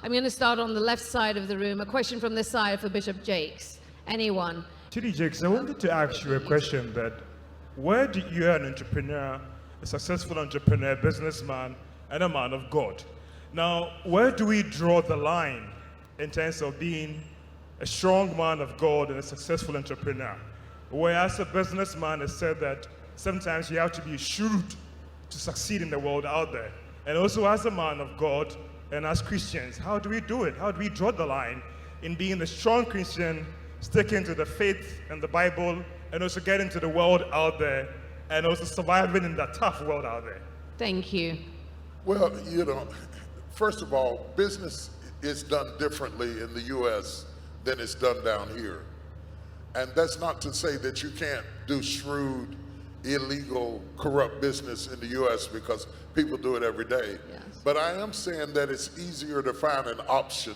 I'm going to start on the left side of the room. A question from this side for Bishop Jakes. Anyone? Chidi Jakes, I wanted to ask you a question that where do you're an entrepreneur, a successful entrepreneur, businessman, and a man of God. Now, where do we draw the line in terms of being a strong man of God and a successful entrepreneur? Whereas a businessman has said that sometimes you have to be shrewd to succeed in the world out there. And also as a man of God and as Christians, how do we do it? How do we draw the line in being a strong Christian, sticking to the faith and the Bible, and also getting to the world out there, and also surviving in that tough world out there? Thank you. Well, first of all, business is done differently in the U.S. than it's done down here. And that's not to say that you can't do shrewd, illegal, corrupt business in the U.S. because people do it every day. Yes. But I am saying that it's easier to find an option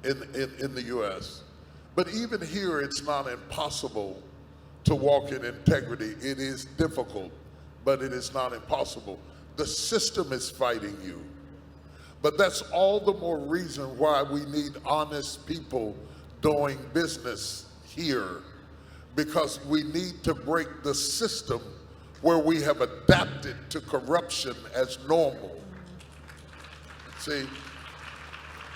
in the U.S. But even here, it's not impossible to walk in integrity. It is difficult, but it is not impossible. The system is fighting you. But that's all the more reason why we need honest people doing business here, because we need to break the system where we have adapted to corruption as normal. See,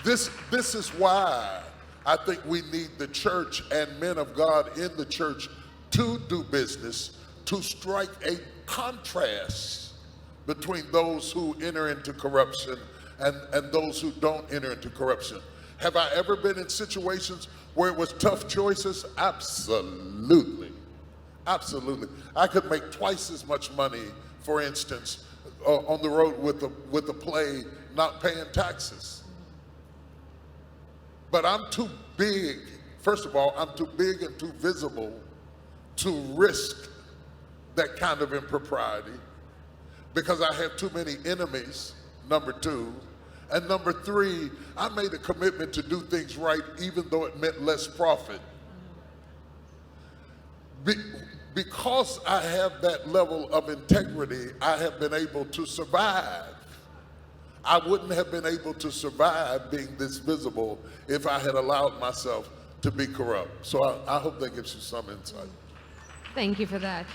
this is why I think we need the church and men of God in the church to do business, to strike a contrast between those who enter into corruption and those who don't enter into corruption. Have I ever been in situations where it was tough choices? Absolutely. Absolutely. I could make twice as much money, for instance, on the road with the play, not paying taxes. But I'm too big, first of all, I'm too big and too visible to risk that kind of impropriety because I have too many enemies, number two. And number three, I made a commitment to do things right even though it meant less profit. Because I have that level of integrity, I have been able to survive. I wouldn't have been able to survive being this visible if I had allowed myself to be corrupt. So I hope that gives you some insight. Thank you for that.